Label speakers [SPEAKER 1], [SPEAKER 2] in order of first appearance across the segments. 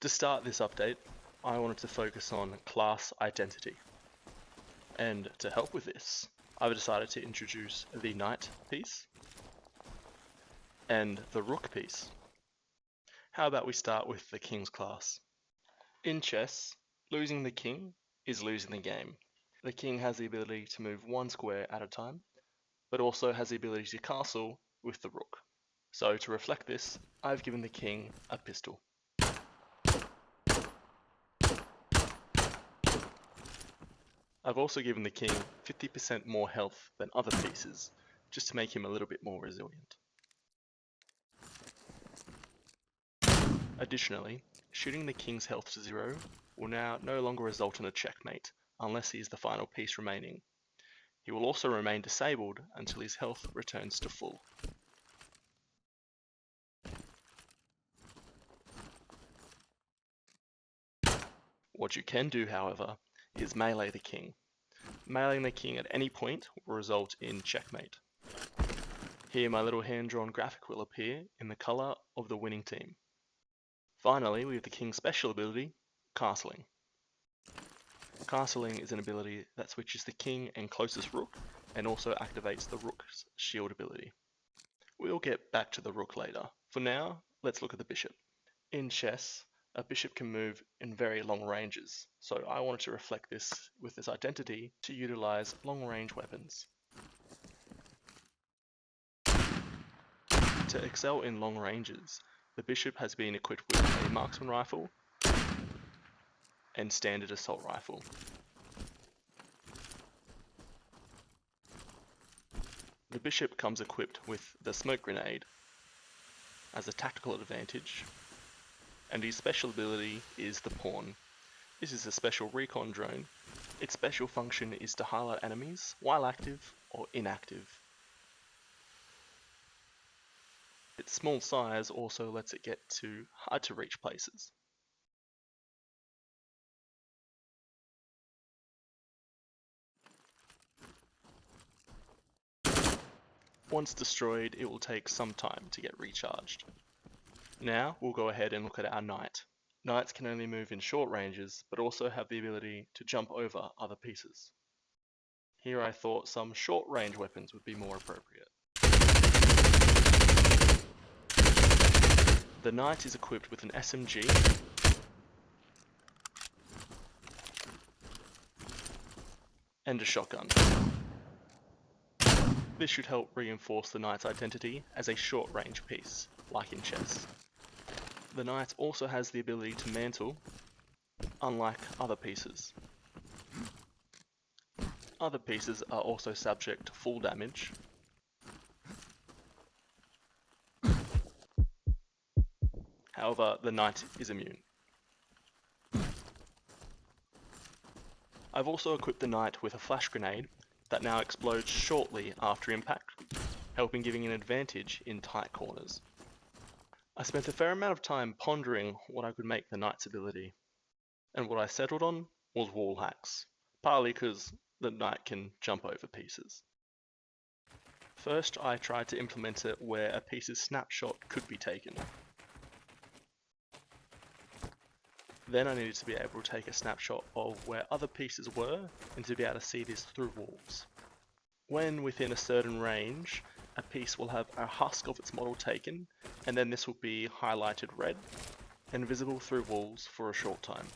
[SPEAKER 1] To start this update, I wanted to focus on class identity. And to help with this, I've decided to introduce the knight piece and the rook piece. How about we start with the king's class? In chess, losing the king is losing the game. The king has the ability to move one square at a time, but also has the ability to castle with the rook. So to reflect this, I've given the king a pistol. I've also given the king 50% more health than other pieces, just to make him a little bit more resilient. Additionally, shooting the king's health to 0 will now no longer result in a checkmate, unless he is the final piece remaining. He will also remain disabled until his health returns to full. What you can do, however, is melee the king. Meleeing the king at any point will result in checkmate. Here my little hand-drawn graphic will appear in the colour of the winning team. Finally, we have the king's special ability, castling. Castling is an ability that switches the king and closest rook, and also activates the rook's shield ability. We'll get back to the rook later. For now, let's look at the bishop. In chess, a bishop can move in very long ranges, so I wanted to reflect this with this identity to utilize long-range weapons. To excel in long ranges, the bishop has been equipped with a marksman rifle and standard assault rifle. The bishop comes equipped with the smoke grenade as a tactical advantage, and his special ability is the pawn. This is a special recon drone. Its special function is to highlight enemies while active or inactive. Its small size also lets it get to hard to reach places. Once destroyed, it will take some time to get recharged. Now we'll go ahead and look at our knight. Knights can only move in short ranges, but also have the ability to jump over other pieces. Here I thought some short range weapons would be more appropriate. The knight is equipped with an SMG and a shotgun. This should help reinforce the knight's identity as a short range piece, like in chess. The knight also has the ability to mantle, unlike other pieces. Other pieces are also subject to full damage, however the knight is immune. I've also equipped the knight with a flash grenade that now explodes shortly after impact, helping giving an advantage in tight corners. I spent a fair amount of time pondering what I could make the knight's ability, and what I settled on was Wallhacks, partly because the knight can jump over pieces. First, I tried to implement it where a piece's snapshot could be taken. Then I needed to be able to take a snapshot of where other pieces were and to be able to see this through walls. When within a certain range, a piece will have a husk of its model taken, and then this will be highlighted red and visible through walls for a short time.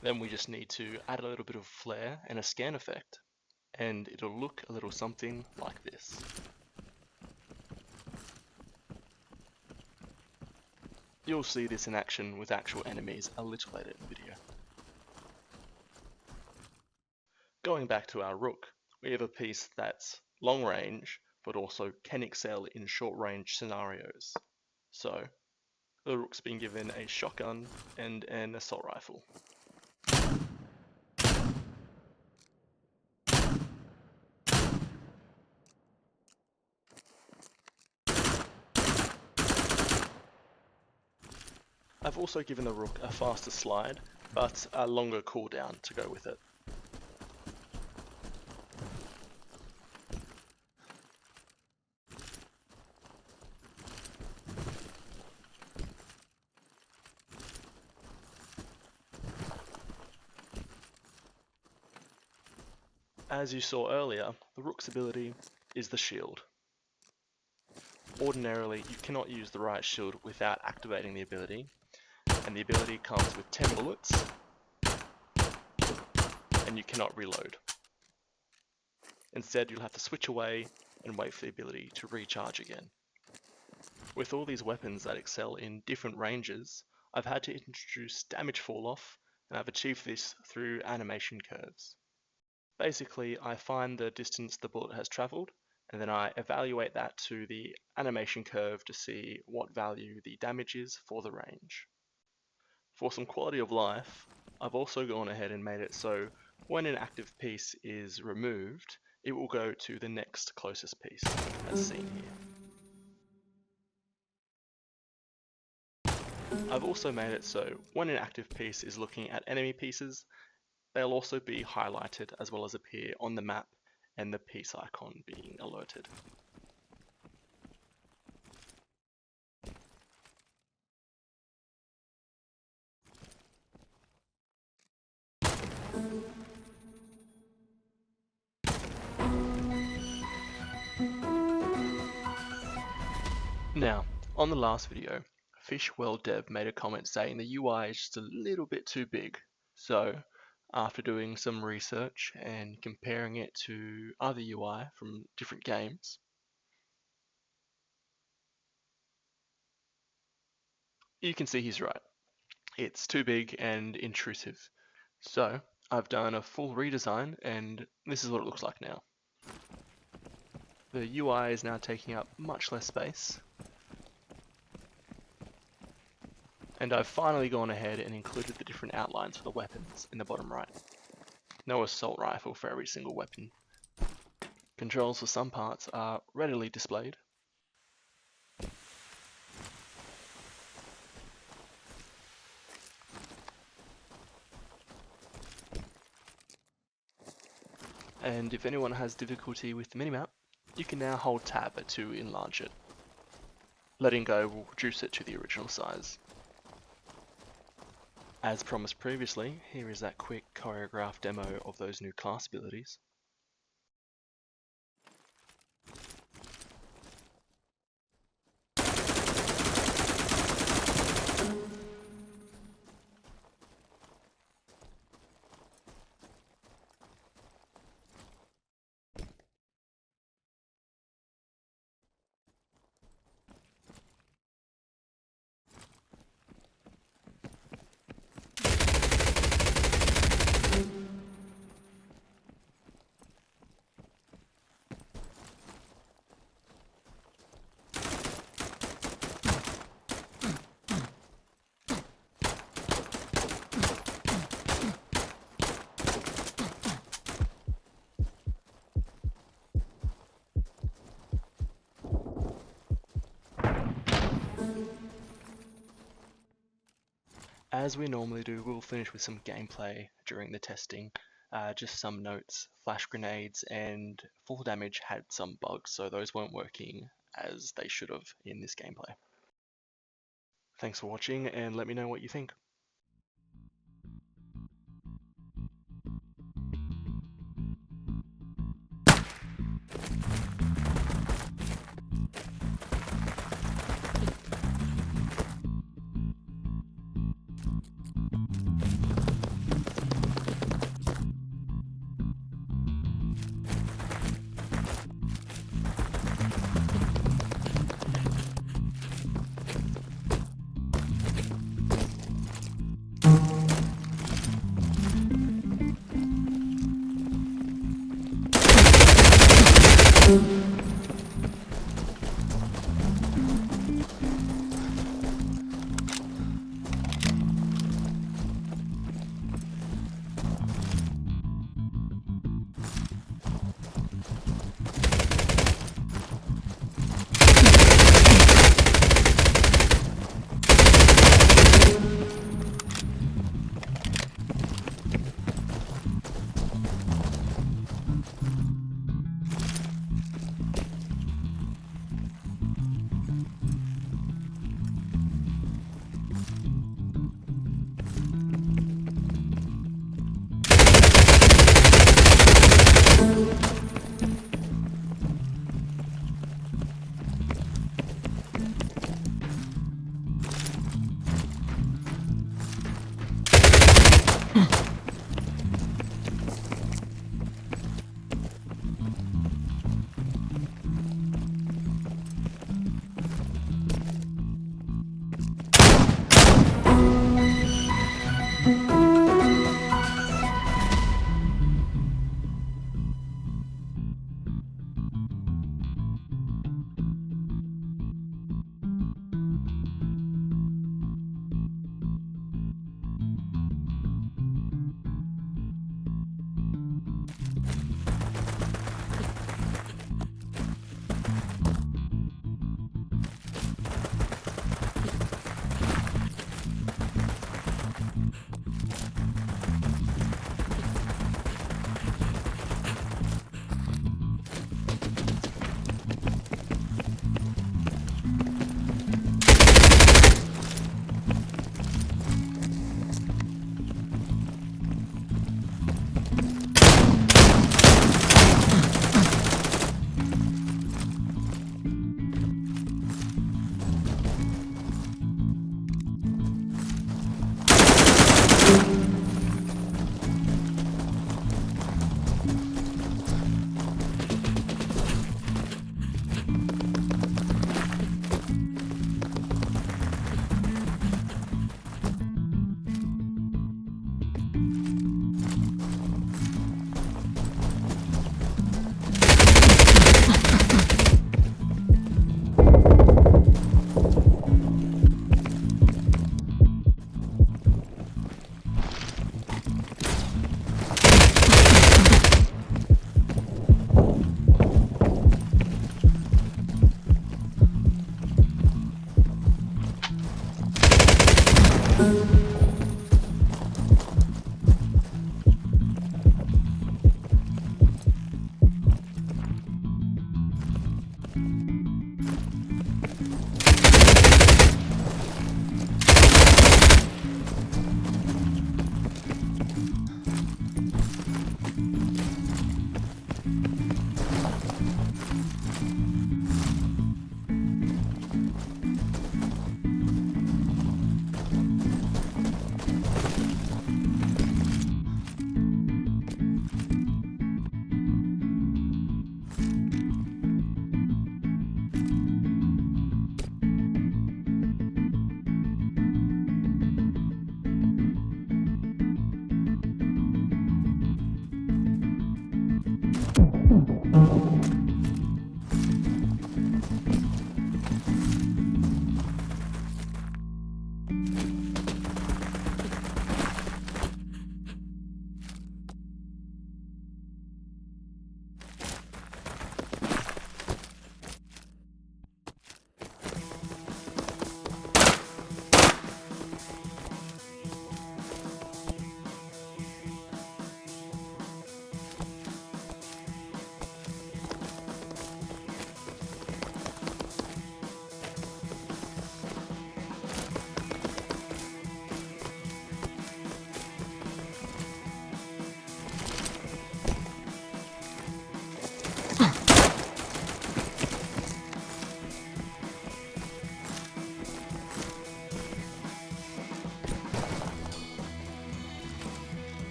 [SPEAKER 1] Then we just need to add a little bit of flare and a scan effect, and it'll look a little something like this. You'll see this in action with actual enemies a little later in the video. Going back to our rook, we have a piece that's long range, but also can excel in short range scenarios. So, the rook's been given a shotgun and an assault rifle. I've also given the rook a faster slide, but a longer cooldown to go with it. As you saw earlier, the Rook's ability is the shield. Ordinarily, you cannot use the riot shield without activating the ability, and the ability comes with 10 bullets, and you cannot reload. Instead, you'll have to switch away and wait for the ability to recharge again. With all these weapons that excel in different ranges, I've had to introduce damage fall-off, and I've achieved this through animation curves. Basically, I find the distance the bullet has travelled, and then I evaluate that to the animation curve to see what value the damage is for the range. For some quality of life, I've also gone ahead and made it so when an active piece is removed, it will go to the next closest piece, as seen here. I've also made it so when an active piece is looking at enemy pieces, they'll also be highlighted as well as appear on the map and the piece icon being alerted. Now, on the last video, FishWellDev made a comment saying the UI is just a little bit too big. So, after doing some research and comparing it to other UI from different games, you can see he's right. It's too big and intrusive. So, I've done a full redesign and this is what it looks like now. The UI is now taking up much less space. And I've finally gone ahead and included the different outlines for the weapons in the bottom right. No assault rifle for every single weapon. Controls for some parts are readily displayed. And if anyone has difficulty with the minimap, you can now hold tab to enlarge it. Letting go will reduce it to the original size. As promised previously, here is that quick choreographed demo of those new class abilities. As we normally do, we'll finish with some gameplay during the testing. Just some notes, flash grenades and full damage had some bugs, so those weren't working as they should have in this gameplay. Thanks for watching and let me know what you think.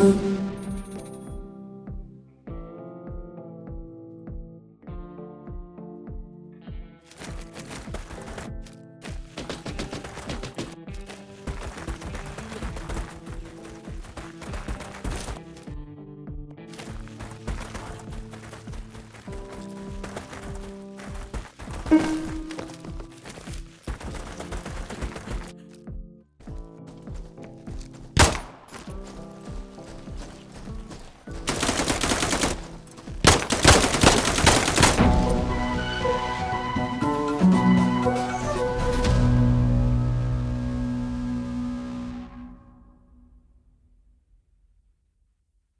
[SPEAKER 2] you